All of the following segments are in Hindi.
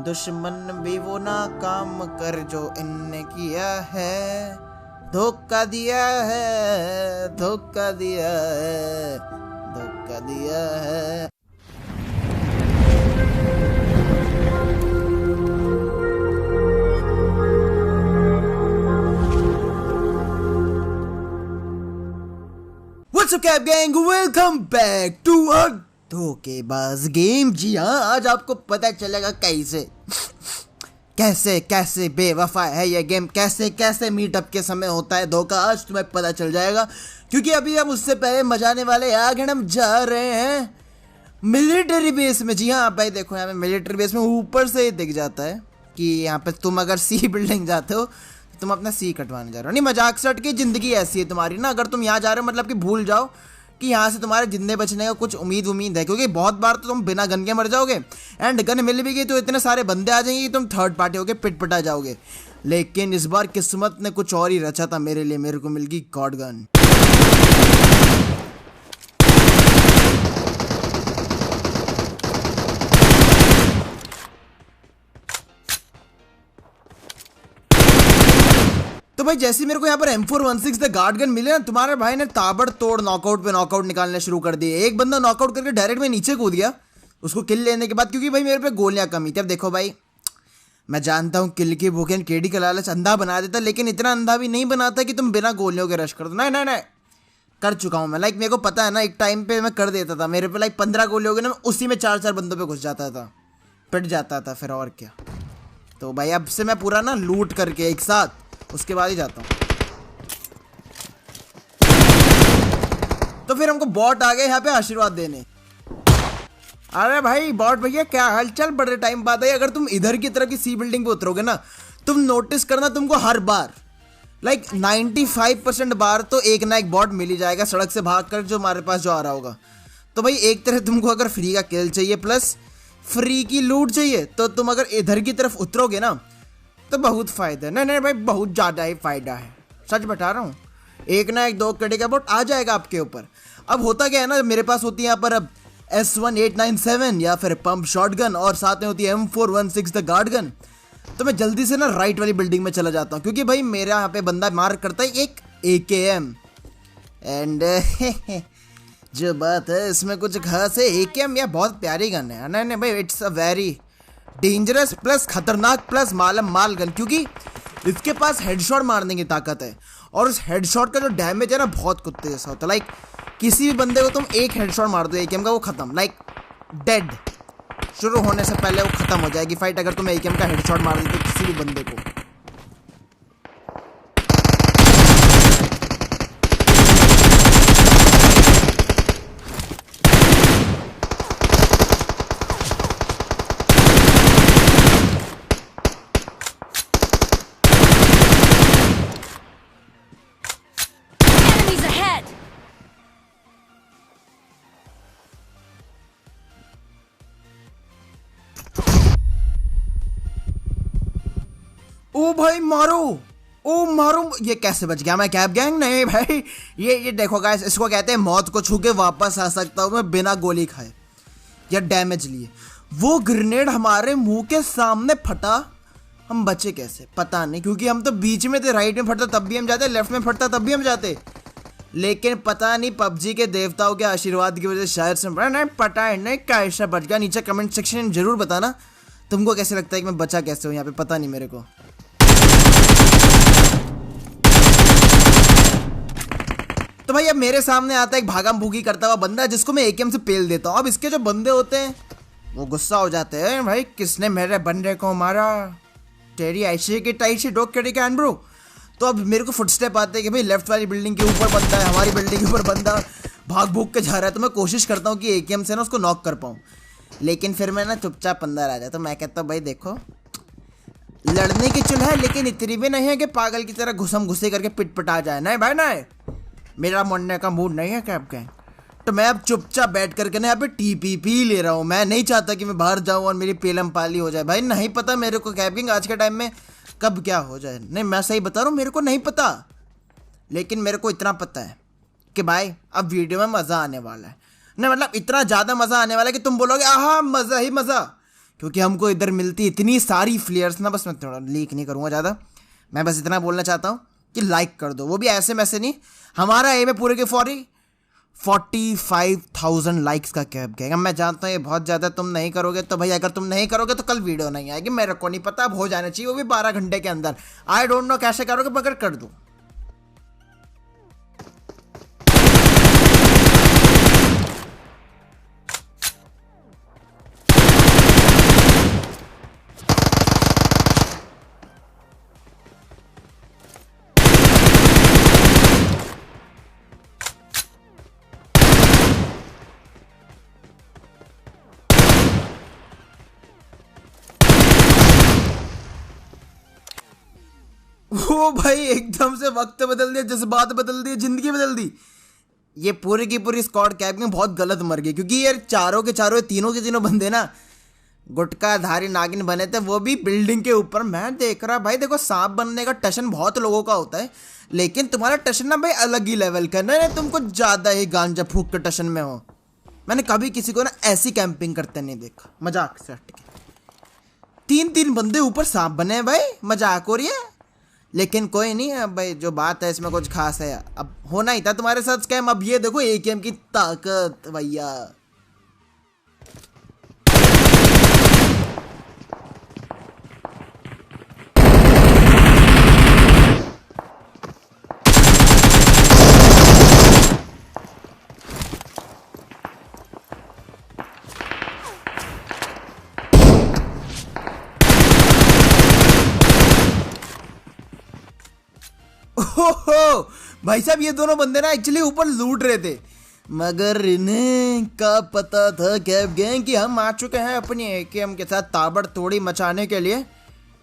दुश्मन भी वो ना काम कर जो इनने किया है, धोखा दिया है, धोखा दिया है, धोखा दिया है। What's up cap gang, welcome back to a धोखेबाज गेम। जी हाँ, आज आपको पता चलेगा कैसे कैसे बेवफा है ये गेम, कैसे कैसे मीटअप के समय होता है धोखा। आज तुम्हें पता चल जाएगा, क्योंकि अभी हम उससे पहले मजाने वाले आगे हम जा रहे हैं मिलिट्री बेस में। जी हाँ भाई, देखो यहाँ पे मिलिट्री बेस में ऊपर से दिख जाता है कि यहाँ पे तुम अगर सी बिल्डिंग जाते हो तुम अपना सी कटवाने जा रहे हो। नहीं, मजाक सट की जिंदगी ऐसी है तुम्हारी ना। अगर तुम यहाँ जा रहे हो मतलब कि भूल जाओ कि यहाँ से तुम्हारे जिंदे बचने का कुछ उम्मीद है, क्योंकि बहुत बार तो तुम बिना गन के मर जाओगे, एंड गन मिल भी गई तो इतने सारे बंदे आ जाएंगे कि तुम थर्ड पार्टी होके पिट जाओगे। लेकिन इस बार किस्मत ने कुछ और ही रचा था मेरे लिए, मेरे को मिल गई गॉड गन। तो भाई जैसे मेरे को यहाँ पर M416 द गार्ड गन मिले ना, तुम्हारे भाई ने ताबड़तोड़ नॉकआउट पे नॉकआउट निकालने शुरू कर दिए। एक बंदा नॉकआउट करके डायरेक्ट में नीचे कूद गया उसको किल लेने के बाद, क्योंकि भाई मेरे पे गोलियां कमी थी। अब देखो भाई, मैं जानता हूँ किल की भूख केडी का लालच अंधा बना देता, लेकिन इतना अंधा भी नहीं बनाता कि तुम बिना गोलियों के रश कर दो। नहीं कर चुका हूँ मैं। लाइक मेरे को पता है ना, एक टाइम पे मैं कर देता था, मेरे पे लाइक 15 गोली हो गई ना, मैं उसी में 4 बंदों पे घुस जाता था, पिट जाता था फिर, और क्या। तो भाई अब से मैं पूरा ना लूट करके एक साथ उसके बाद ही जाता हूँ। तो फिर हमको बॉट आ गए यहाँ पे आशीर्वाद देने। अरे भाई बॉट भैया क्या हालचाल, बड़े टाइम बाद है। अगर तुम इधर की तरफ की सी बिल्डिंग पे उतरोगे ना, तुम नोटिस करना तुमको हर बार लाइक 95% बार तो एक ना एक बॉट मिल ही जाएगा सड़क से भाग कर जो हमारे पास जो आ रहा होगा। तो भाई एक तरह तुमको अगर फ्री का किल चाहिए प्लस फ्री की लूट चाहिए, तो तुम अगर इधर की तरफ उतरोगे ना तो बहुत फायदा है। नहीं भाई, बहुत ज़्यादा ही फायदा है, सच बता रहा हूँ। एक ना एक 2 कड़ी का बॉट आ जाएगा आपके ऊपर। अब होता क्या है ना, मेरे पास होती है यहाँ पर अब S1897 या फिर पंप शॉटगन, और साथ में होती है M416 द गार्ड गन। तो मैं जल्दी से ना राइट वाली बिल्डिंग में चला जाता हूँ, क्योंकि भाई मेरा यहाँ पे बंदा मार करता है एक AKM। एंड जो बात है इसमें कुछ खास है, AKM यह बहुत प्यारी गन है। नहीं भाई, it's a very dangerous plus खतरनाक प्लस मालम माल गन, क्योंकि इसके पास हेडशॉट मारने की ताकत है, और उस हेडशॉट का जो डैमेज है ना बहुत कुत्ते जैसा होता है। लाइक किसी भी बंदे को तुम एक हेडशॉट मार दो AKM का, वो खत्म, लाइक डेड। शुरू होने से पहले वो खत्म हो जाएगी फाइट, अगर तुम AKM का हेडशॉट मार देते किसी भी बंदे को। ओ भाई मारो, ओ मारो, ये कैसे बच गया मैं कैप गैंग? नहीं भाई, ये देखो गाइस, इसको कहते हैं मौत को छू के वापस आ सकता हूँ मैं बिना गोली खाए या डैमेज लिए। वो ग्रेनेड हमारे मुंह के सामने फटा, हम बचे कैसे पता नहीं, क्योंकि हम तो बीच में थे। राइट में फटता तब भी हम जाते, लेफ्ट में फटता तब भी हम जाते, लेकिन पता नहीं PUBG के देवताओं के आशीर्वाद की वजह से शायद से नहीं पता है नहीं कैसे बच गया। नीचे कमेंट सेक्शन में जरूर बताना तुमको कैसे लगता है कि मैं बचा कैसे हूँ यहाँ पे, पता नहीं मेरे को। तो भाई अब मेरे सामने आता है एक भागम भूगी करता हुआ बंदा, जिसको मैं AKM से पेल देता हूँ। अब इसके जो बंदे होते हैं वो गुस्सा हो जाते हैं, भाई किसने मेरे बंदे को मारा, तेरी ऐसी की टाइसी डॉग कड़ी के एंड्रू। तो अब मेरे को फुटस्टेप आते हैं कि भाई लेफ्ट वाली बिल्डिंग के ऊपर बंदा है, हमारी बिल्डिंग के ऊपर बंदा भाग भूग के जा रहा है। तो मैं कोशिश करता हूँ कि AKM से ना उसको नॉक कर पाऊँ, लेकिन फिर मैं ना चुपचाप अंदर आ जाता। तो मैं कहता हूँ भाई देखो, लड़ने की चुल है लेकिन इतनी भी नहीं है कि पागल की तरह घुसम घुसे करके पिटपटा जाए। नहीं भाई नहीं, मेरा मरने का मूड नहीं है कैप गैंग। तो मैं अब चुपचाप बैठ करके ना यहाँ पे TPP ले रहा हूँ। मैं नहीं चाहता कि मैं बाहर जाऊँ और मेरी पेलम पाली हो जाए। भाई नहीं पता मेरे को कैप गैंग आज के टाइम में कब क्या हो जाए। नहीं मैं सही बता रहा हूँ, मेरे को नहीं पता, लेकिन मेरे को इतना पता है कि भाई अब वीडियो में मज़ा आने वाला है। नहीं मतलब इतना ज़्यादा मज़ा आने वाला है कि तुम बोलोगे आहा मज़ा ही मज़ा, क्योंकि हमको इधर मिलती इतनी सारी फ्लेयर्स ना, बस मैं थोड़ा लीक नहीं करूँगा ज़्यादा, मैं बस इतना बोलना चाहता हूँ कि लाइक कर दो, वो भी ऐसे मैसे नहीं। हमारा एम है पूरे के 45,000 लाइक्स का कैप गएगा। मैं जानता हूँ ये बहुत ज़्यादा, तुम नहीं करोगे तो भाई, अगर तुम नहीं करोगे तो कल वीडियो नहीं आएगी, मेरे को नहीं पता, अब हो जाना चाहिए, वो भी 12 घंटे के अंदर। आई डोंट नो कैसे करोगे, मगर कर दो। वो भाई एकदम से वक्त बदल दिया, जज्बात बदल दिए, जिंदगी बदल दी। ये पूरी की पूरी स्क्वाड कैप में बहुत गलत मर गई, क्योंकि यार चारों के चारों, तीनों के तीनों बंदे ना गुटका धारी नागिन बने थे, वो भी बिल्डिंग के ऊपर। मैं देख रहा भाई, देखो सांप बनने का टशन बहुत लोगों का होता है, लेकिन तुम्हारा टशन ना भाई अलग ही लेवल का ना, तुमको ज्यादा ही गांजा फूक के टशन में हो। मैंने कभी किसी को ना ऐसी कैंपिंग करते नहीं देखा, मजाक से हट के। 3-3 बंदे ऊपर सांप बने हैं भाई, मजाक हो रही है। लेकिन कोई नहीं है भाई, जो बात है इसमें कुछ खास है, अब होना ही था तुम्हारे साथ स्कैम। अब ये देखो एकेएम की ताकत भैया। ओहो भाई साहब, ये दोनों बंदे ना एक्चुअली ऊपर लूट रहे थे, मगर इन्हें क्या पता था कैप गैंग कि हम आ चुके हैं अपनी एकेएम के साथ ताबड़तोड़ी मचाने के लिए।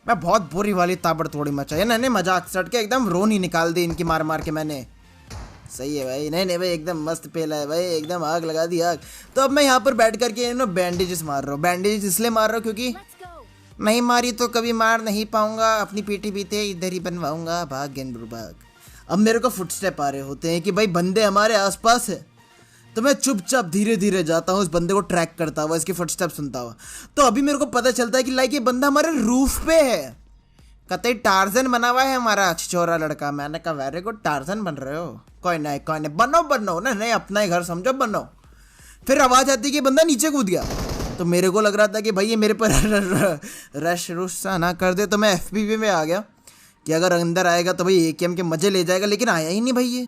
मैं बहुत बुरी वाली ताबड़तोड़ी मचाई है, मैंने मजाक सट के एकदम रोन ही निकाल दी इनकी मार मार के मैंने। सही है भाई, नहीं नहीं भाई, एकदम मस्त पेला है भाई, एकदम आग लगा दी आग। तो अब मैं यहाँ पर बैठ करके बैंडेजेस मार रहा हूँ। बैंडेजेस इसलिए मार रहा हूँ क्योंकि नहीं मारी तो कभी मार नहीं पाऊंगा, अपनी पीठी बीते इधर ही बनवाऊंगा, भाग गेंदरू भाग। अब मेरे को फुटस्टेप आ रहे होते हैं कि भाई बंदे हमारे आसपास है, तो मैं चुपचाप धीरे धीरे जाता हूँ, उस बंदे को ट्रैक करता हुआ, इसके फुटस्टेप सुनता हुआ। तो अभी मेरे को पता चलता है कि लाइक ये बंदा हमारे रूफ पे है, कतई टार्जन बना हुआ है हमारा छिछोरा लड़का। मैंने कहा वेरी गुड, टार्जन बन रहे हो, कोई नहीं बनो बनो ना, नहीं अपना ही घर समझो, बनो। फिर आवाज आती है कि बंदा नीचे कूद गया, तो मेरे को लग रहा था कि भाई ये मेरे पर रश रुस्सा ना कर दे, तो मैं एफपीवी में आ गया कि अगर अंदर आएगा तो भाई एकेएम के मजे ले जाएगा, लेकिन आया ही नहीं भाई ये।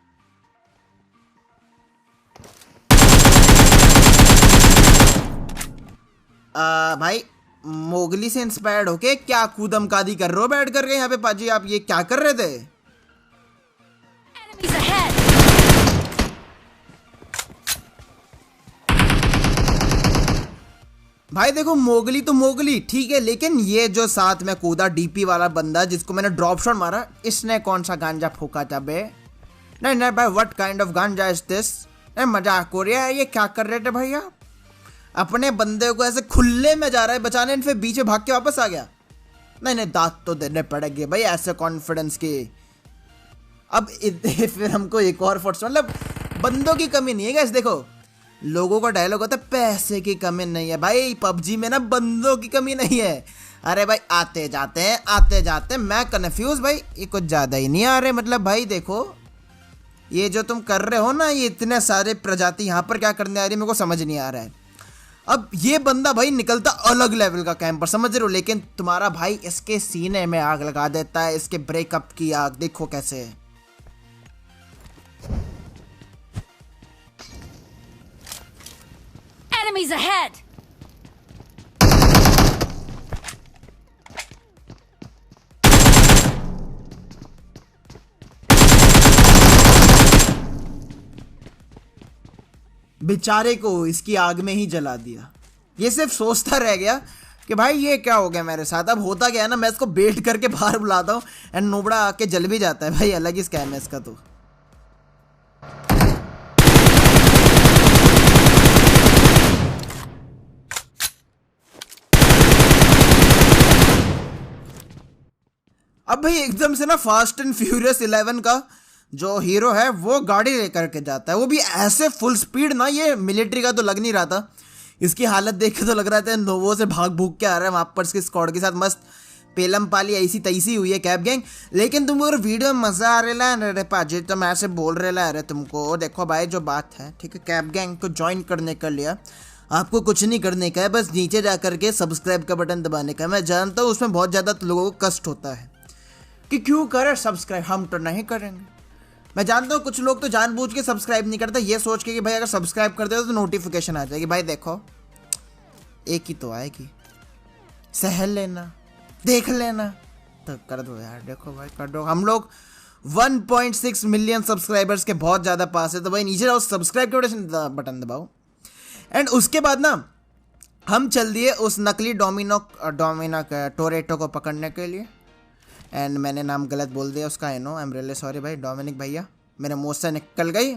भाई मोगली से इंस्पायर्ड होके क्या कूदम कादी कर रहे हो बैठ करके यहाँ पे पाजी, आप ये क्या कर रहे थे? भाई देखो मोगली तो मोगली ठीक है, लेकिन ये जो साथ में कूदा डीपी वाला बंदा जिसको मैंने ड्रॉप शॉट मारा, इसने कौन सा गांजा फूका था बे? नहीं नहीं भाई, व्हाट काइंड ऑफ गांजा इज दिस? मजाक हो रहा है, ये क्या कर रहे थे भैया? अपने बंदे को ऐसे खुले में जा रहा है बचाने, फिर बीच में भाग के वापस आ गया। नहीं नहीं, दांत तो देने पड़ेंगे भाई ऐसे कॉन्फिडेंस की। अब फिर हमको एक और फोर्स, मतलब बंदों की कमी नहीं है गाइस। देखो लोगों का डायलॉग होता है पैसे की कमी नहीं है, भाई पबजी में ना बंदों की कमी नहीं है। अरे भाई आते जाते हैं, मैं कन्फ्यूज भाई, ये कुछ ज़्यादा ही नहीं आ रहे। मतलब भाई देखो ये जो तुम कर रहे हो ना, ये इतने सारे प्रजाति यहाँ पर क्या करने आ रही है, मेरे को समझ नहीं आ रहा है। अब ये बंदा भाई निकलता अलग लेवल का कैंपर, समझ रहे हो, लेकिन तुम्हारा भाई इसके सीने में आग लगा देता है, इसके ब्रेकअप की आग देखो कैसे है। Enemies ahead! बेचारे को इसकी आग में ही जला दिया। ये सिर्फ सोचता रह गया कि भाई ये क्या हो गया मेरे साथ। अब होता क्या है ना, मैं इसको बेट करके बाहर बुलाता हूँ एंड नोबड़ा आके जल भी जाता है भाई, अलग ही स्कैम है इसका। तो अब भाई एकदम से ना फास्ट एंड फ्यूरियस 11 का जो हीरो है वो गाड़ी लेकर के जाता है, वो भी ऐसे फुल स्पीड ना, ये मिलिट्री का तो लग नहीं रहा था इसकी हालत देख के तो लग रहा था नोवो से भाग भूग के आ रहा है वहाँ पर इसके स्क्वाड के साथ मस्त पेलम पाली ऐसी तैसी हुई है कैब गैंग। लेकिन तुमको अगर वीडियो में मज़ा आ रहा है अरे पाजी तो मैं ऐसे बोल रहा है अरे तुमको देखो भाई जो बात है ठीक है, कैब गैंग को ज्वाइन करने का लिया आपको कुछ नहीं करने का है, बस नीचे जा करके सब्सक्राइब का बटन दबाने का है। मैं जानता हूँ उसमें बहुत ज़्यादा लोगों को कष्ट होता है कि क्यों करें सब्सक्राइब, हम तो नहीं करेंगे। मैं जानता हूँ कुछ लोग तो जानबूझ के सब्सक्राइब नहीं करते ये सोच के कि भाई अगर सब्सक्राइब कर दे तो नोटिफिकेशन आ जाएगी। भाई देखो एक ही तो आएगी, सहल लेना देख लेना तो कर दो यार। देखो भाई कर दो, हम लोग 1.6 मिलियन सब्सक्राइबर्स के बहुत ज़्यादा पास है, तो भाई नीचे जाओ सब्सक्राइब के बटन दबाओ। एंड उसके बाद ना हम चल दिए उस नकली डोमिनो टोरेटो को पकड़ने के लिए। एंड मैंने नाम गलत बोल दिया उसका, I know, I am really sorry भाई। डोमिनिक भैया मेरे मुँह से निकल गई,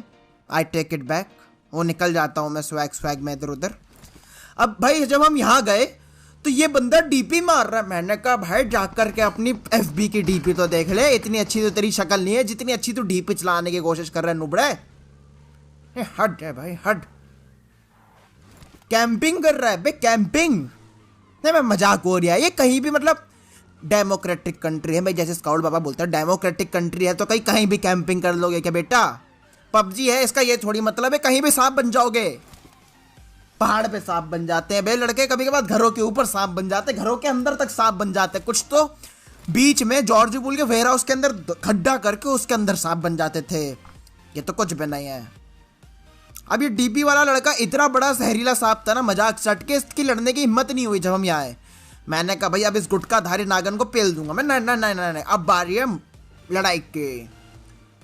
आई टेक इट बैक। वो निकल जाता हूँ मैं स्वैग में इधर उधर। अब भाई जब हम यहाँ गए तो ये बंदा डीपी मार रहा है। मैंने कहा भाई जाकर के अपनी एफबी की डीपी तो देख ले, इतनी अच्छी तो तेरी शक्ल नहीं है जितनी अच्छी तू डीपी चलाने की कोशिश कर रहा है नुबड़े। हट है भाई हट, कैंपिंग कर रहा है बे, कैंपिंग नहीं। मैं मजाक हो रहा है, ये कहीं भी मतलब डेमोक्रेटिक कंट्री है भाई, जैसे स्काउट बाबा बोलता है डेमोक्रेटिक कंट्री है तो कहीं भी कैंपिंग कर लोगे क्या बेटा? पबजी है, इसका ये थोड़ी मतलब है कहीं भी सांप बन जाओगे। पहाड़ पे सांप बन जाते हैं बे लड़के, कभी कभार घरों के ऊपर सांप बन जाते हैं, घरों के अंदर तक सांप बन जाते हैं। कुछ तो बीच में जॉर्ज बुल के वेयर हाउस के अंदर खड्डा करके उसके अंदर सांप बन जाते थे। ये तो कुछ भी नहीं है। अब ये डीपी वाला लड़का इतना बड़ा जहरीला सांप था ना, मजाक सट के इसकी लड़ने की हिम्मत नहीं हुई जब हम यहाँ आए। मैंने कहा भाई अब इस गुटखाधारी नागन को पेल दूंगा मैं। नहीं, अब बारी है लड़ाई के।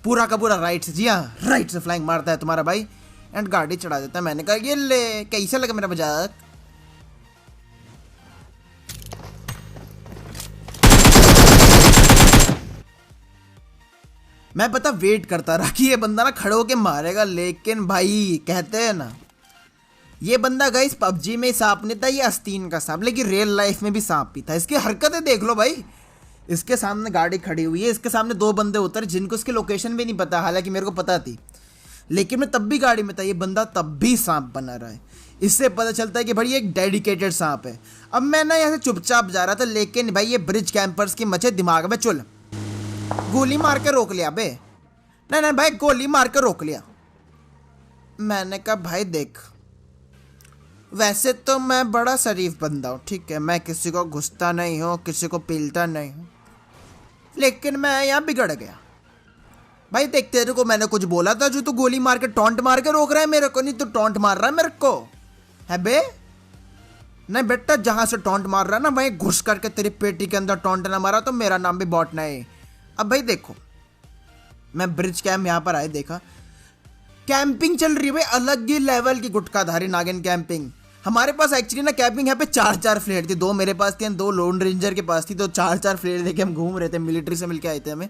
पूरा का पूरा राइट से, जी हाँ राइट से फ्लाइंग मारता है तुम्हारा भाई एंड गाड़ी चढ़ा देता है। मैंने कहा ये ले, कैसा लगा मेरा मजाक? मैं पता वेट करता रहा कि ये बंदा ना खड़े होके मारेगा, लेकिन भाई कहते हैं ना ये बंदा गाइस पबजी में सांप नहीं था, ये आस्तीन का सांप, लेकिन रियल लाइफ में भी सांप ही था। इसकी हरकतें देख लो भाई, इसके सामने गाड़ी खड़ी हुई है, इसके सामने दो बंदे उतरे जिनको इसकी लोकेशन भी नहीं पता, हालांकि मेरे को पता थी, लेकिन मैं तब भी गाड़ी में था। ये बंदा तब भी सांप बना रहा है। इससे पता चलता है कि भाई ये एक डेडिकेटेड सांप है। अब मैं ना यहाँ से चुपचाप जा रहा था, लेकिन भाई ये ब्रिज कैंपर्स की मचे दिमाग में चुल, गोली मार के रोक लिया बे। नहीं भाई गोली मार के रोक लिया। मैंने कहा भाई देख वैसे तो मैं बड़ा शरीफ बंदा हूँ, ठीक है, मैं किसी को घुसता नहीं हूँ, किसी को पीलता नहीं हूँ, लेकिन मैं यहाँ बिगड़ गया। भाई देख तेरे को मैंने कुछ बोला था जो तू गोली मार के टॉन्ट मार के रोक रहा है मेरे को? नहीं तो टॉन्ट मार रहा है मेरे को है बे? नहीं बेटा, जहां से टॉन्ट मार रहा है ना वहीं घुस करके तेरी पेटी के अंदर टॉन्ट ना मारा तो मेरा नाम भी बॉट नहीं। अब भाई देखो मैं ब्रिज कैंप यहाँ पर आए, देखा कैंपिंग चल रही है भाई, अलग ही लेवल की गुटखाधारी नागिन कैंपिंग। हमारे पास एक्चुअली ना कैंपिंग यहाँ पे 4 फ्लेट थी, 2 मेरे पास थी, 2 लोन रेंजर के पास थी, तो 4 फ्लेट लेके हम घूम रहे थे, मिलिट्री से मिलके आए थे हमें।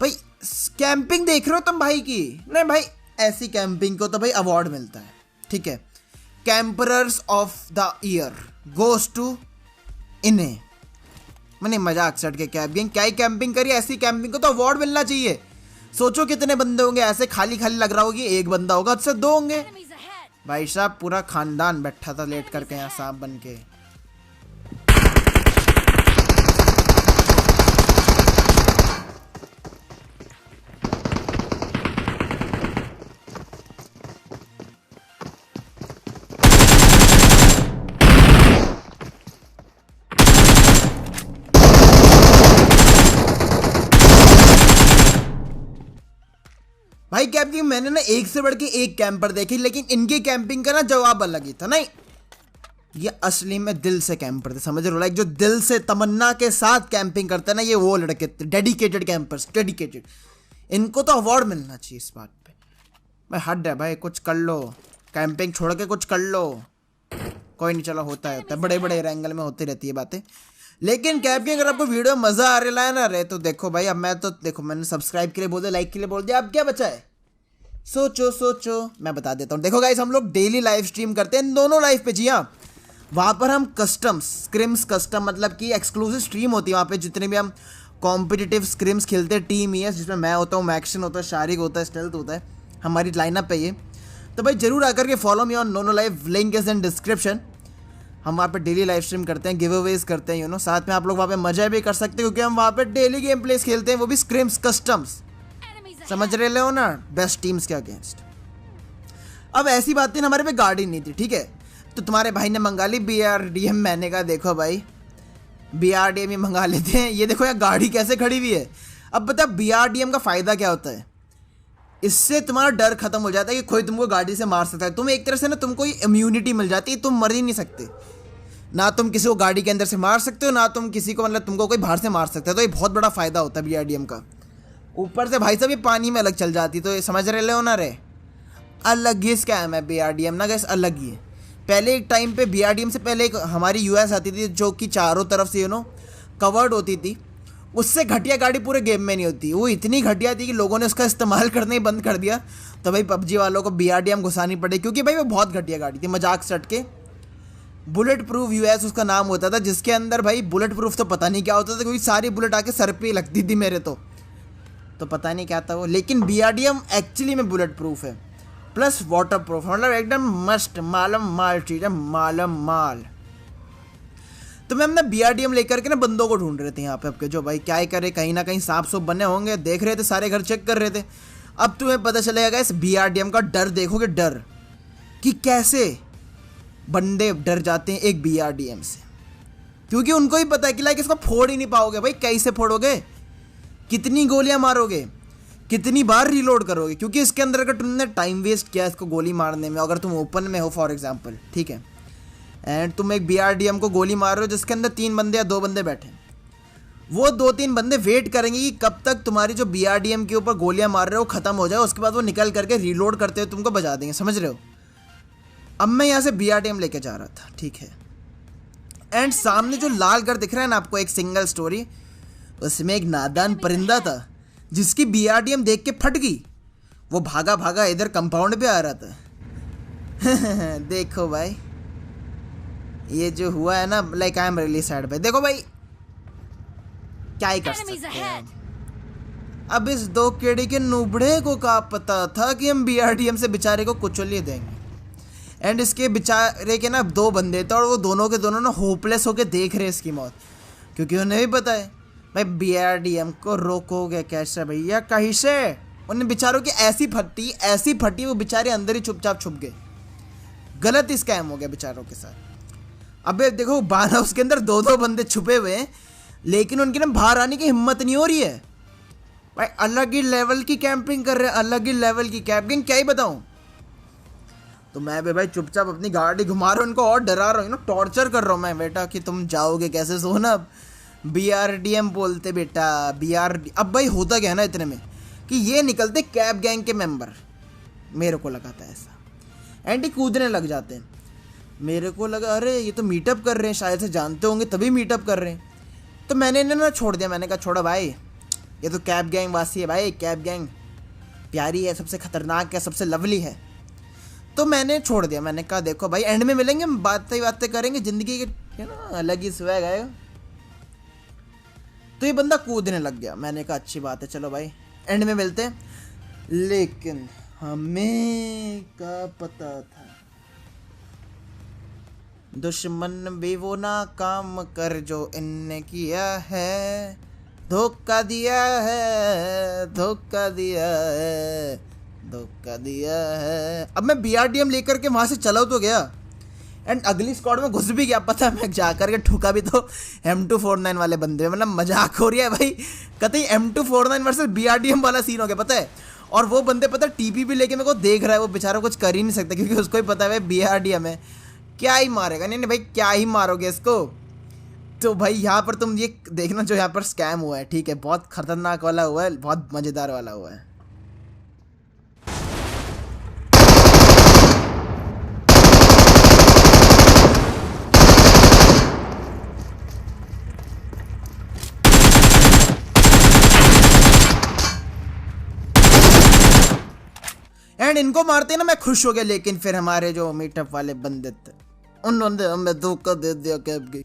भाई कैंपिंग देख रहे हो तुम भाई की? नहीं भाई ऐसी कैंपिंग को तो भाई अवार्ड मिलता है, ठीक है, campers of the year goes to इन्हें। मैंने मजाक सट के कैंपिंग क्या ही कैंपिंग करी, ऐसी कैंपिंग को तो अवार्ड मिलना चाहिए। सोचो कितने बंदे होंगे, ऐसे खाली खाली लग रहा होगी, एक बंदा होगा अच्छा 2 होंगे। भाई साहब पूरा खानदान बैठा था लेट करके यहाँ सांप बन के। भाई कैंपिंग मैंने ना एक से बढ़ के एक कैंपर देखे, लेकिन इनकी कैंपिंग का ना जवाब अलग ही था। नहीं ये असली में दिल से कैंपर थे, समझ रहे हो? लाइक जो दिल से तमन्ना के साथ कैंपिंग करते हैं ना, ये वो लड़के थे, डेडिकेटेड कैंपर्स, डेडिकेटेड। इनको तो अवार्ड मिलना चाहिए इस बात पे। भाई हद है भाई, कुछ कर लो, कैंपिंग छोड़ के कुछ कर लो। कोई नहीं, चलो होता है बड़े बड़े एंगल में होती रहती है बातें। लेकिन कैंपिंग अगर आपको वीडियो मजा आ रहा है ना रे, तो देखो भाई अब मैं तो देखो मैंने सब्सक्राइब के लिए बोल दिया, लाइक के लिए बोल दिया, अब क्या बचा है? सोचो मैं बता देता हूँ। देखो गाइस हम लोग डेली लाइव स्ट्रीम करते हैं दोनों लाइव पे, जी हाँ, वहाँ पर हम स्क्रिम्स कस्टम मतलब कि एक्सक्लूसिव स्ट्रीम होती है वहाँ पे, जितने भी हम कॉम्पिटिटिव स्क्रिम्स खेलते हैं टीम ES, जिसमें मैं होता हूँ, मैक्शन होता है, शारिक होता है, स्टेल्थ होता है, हमारी लाइनअप पे ये। तो भाई जरूर आकर के follow me on nono live, link is in description. हम वहाँ पे डेली लाइव स्ट्रीम करते हैं, गिव अवेज करते हैं, साथ में आप लोग वहाँ पे मजा भी कर सकते हैं क्योंकि हम वहाँ पे डेली गेम प्लेस खेलते हैं, वो भी स्क्रिम्स कस्टम्स, समझ रहे हो ना, बेस्ट टीम्स के अगेंस्ट। अब ऐसी बात थी ना, हमारे पे गाड़ी नहीं थी, ठीक है, तो तुम्हारे भाई ने मंगा ली BRDM। मैंने कहा देखो भाई BRDM ही मंगा लेते हैं। ये देखो यार गाड़ी कैसे खड़ी हुई है। अब बता BRDM का फ़ायदा क्या होता है, इससे तुम्हारा डर खत्म हो जाता है कि कोई तुमको गाड़ी से मार सकता है। तुम एक तरह से ना तुमको इम्यूनिटी मिल जाती है, तुम मर ही नहीं सकते, ना तुम किसी को गाड़ी के अंदर से मार सकते हो, ना तुम किसी को मतलब तुमको कोई बाहर से मार सकते हो। तो ये बहुत बड़ा फ़ायदा होता है BRDM का। ऊपर से भाई साहब ये पानी में अलग चल जाती, तो ये समझ रहे हो ना रे, अलग ही स्कैम है BRDM ना गैस, अलग ही है। पहले एक टाइम पे BRDM से पहले एक हमारी US आती थी जो कि चारों तरफ से कवर्ड होती थी। उससे घटिया गाड़ी पूरे गेम में नहीं होती, वो इतनी घटिया थी कि लोगों ने उसका इस्तेमाल करना ही बंद कर दिया। तो भाई PUBG वालों को BRDM घुसानी पड़ी क्योंकि भाई वो बहुत घटिया गाड़ी थी, मजाक सट के। बुलेट प्रूफ US उसका नाम होता था, जिसके अंदर भाई बुलेट प्रूफ तो पता नहीं क्या होता था क्योंकि सारी बुलेट आके सर पे लगती थी मेरे, तो पता नहीं क्या था वो। लेकिन BRDM एक्चुअली में बुलेट प्रूफ है प्लस वाटर प्रूफ, मतलब एकदम मस्त मालम माल चीज़ है, मालम माल। तो मैं अपना BRDM लेकर के ना बंदों को ढूंढ रहे थे यहाँ पे आपके, जो भाई क्या ही करे, कहीं ना कहीं सांप सूप बने होंगे, देख रहे थे, सारे घर चेक कर रहे थे। अब तुम्हें पता चलेगा इस BRDM का डर, देखोगे डर कि कैसे बंदे डर जाते हैं एक BRDM से, क्योंकि उनको ही पता है कि लाइक इसको फोड़ ही नहीं पाओगे भाई, कैसे फोड़ोगे, कितनी गोलियां मारोगे, कितनी बार रीलोड करोगे, क्योंकि इसके अंदर अगर तुमने टाइम वेस्ट किया इसको गोली मारने में, अगर तुम ओपन में हो फॉर एग्जांपल, ठीक है, एंड तुम एक BRDM को गोली मार रहे हो जिसके अंदर 3 बंदे या 2 बंदे बैठे, वो 2-3 बंदे वेट करेंगे कि कब तक तुम्हारी जो BRDM के ऊपर गोलियां मार रहे हो ख़त्म हो जाए, उसके बाद वो निकल करके रीलोड करते हुए तुमको बजा देंगे, समझ रहे हो। अब मैं यहाँ से BRDM लेके जा रहा था, ठीक है, एंड सामने जो लाल घर दिख रहा है ना आपको, एक सिंगल स्टोरी, उसमें एक नादान परिंदा था जिसकी BRDM देख के फट गई। वो भागा भागा इधर कंपाउंड पे आ रहा था। देखो भाई ये जो हुआ है ना, like I am really sad भाई। देखो भाई क्या ही कर सकते हैं। अब इस 2 केड़ी के नुबड़े को क्या पता था कि हम BRDM से बेचारे को कुचल ही देंगे। एंड इसके बेचारे के ना 2 बंदे थे और वो दोनों के दोनों ना होपलेस होके देख रहे इसकी मौत, क्योंकि उन्हें भी पता है भाई BRDM को रोकोगे कैसे भैया, कहीं से। उन बेचारों की ऐसी फटी वो बेचारे अंदर ही चुपचाप छुप गए। गलत स्कैम हो गया बेचारों के साथ। अबे देखो 12 उसके अंदर 2-2 बंदे छुपे हुए हैं, लेकिन उनकी ना बाहर आने की हिम्मत नहीं हो रही है भाई। अलग ही लेवल की कैंपिंग कर रहे हैं, अलग ही लेवल की कैंपिंग, क्या ही बताऊं। तो मैं भी भाई चुपचाप अपनी गाड़ी घुमा रहा हूँ, उनको और डरा रहा हूँ, टॉर्चर कर रहा हूँ मैं, बेटा कि तुम जाओगे कैसे, सोना। BRDM बोलते बेटा, अब भाई होता क्या है ना इतने में कि ये निकलते कैब गैंग के मेंबर, मेरे को लगा था ऐसा, एंटी कूदने लग जाते हैं। मेरे को लगा अरे ये तो मीटअप कर रहे हैं, शायद से जानते होंगे तभी मीटअप कर रहे हैं। तो मैंने इन्हें ना छोड़ दिया, मैंने कहा छोड़ो भाई, ये तो कैब गैंग वासी है भाई, कैब गैंग प्यारी है, सबसे खतरनाक है, सबसे लवली है। तो मैंने छोड़ दिया, मैंने कहा देखो भाई एंड में मिलेंगे, हम बातें करेंगे, ज़िंदगी के ना अलग ही स्वैग आएगा। तो ये बंदा कूदने लग गया, मैंने कहा अच्छी बात है, चलो भाई एंड में मिलते हैं। लेकिन हमें क्या पता था दुश्मन भी वो ना काम कर जो इनने किया है, धोखा दिया है, धोखा दिया है, धोखा दिया है। अब मैं BRDM लेकर के वहाँ से चला तो गया एंड अगली स्क्वाड में घुस भी गया, पता है मैं जा करके ठुका भी तो M249 वाले बंदे, मतलब मजाक हो रही है भाई, कतई M249 वर्सेस BRDM वाला सीन हो गया पता है। और वो बंदे पता है TP भी लेके मेरे को देख रहा है, वो बेचारा कुछ कर ही नहीं सकता क्योंकि उसको ही पता है भाई BRDM है, क्या ही मारेगा। नहीं भाई क्या ही मारोगे इसको। तो भाई यहाँ पर तुम ये देखना जो यहाँ पर स्कैम हुआ है, ठीक है, बहुत खतरनाक वाला हुआ है, बहुत मज़ेदार वाला हुआ है। एंड इनको मारते ना मैं खुश हो गया, लेकिन फिर हमारे जो मीटअप वाले बंदे थे उन्होंने हमें धोखा दे दिया कैब की।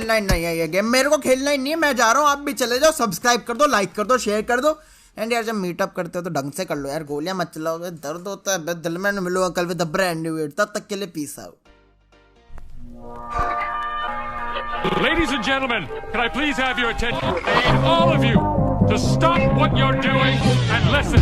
खेलना ही नहीं है ये गेम, मेरे को खेलना ही नहीं है, मैं जा रहा हूँ, आप भी चले जाओ, सब्सक्राइब कर दो, लाइक कर दो, शेयर कर दो। एंड यार जब मीटअप करते हो तो ढंग से कर लो यार, गोलियां मत चलाओ, दर्द होता है दिल में। मिलूंगा कल with the brand new video, तब तक के लिए peace out. Ladies and gentlemen, can I please have your attention? I need all of you to stop what you're doing and listen.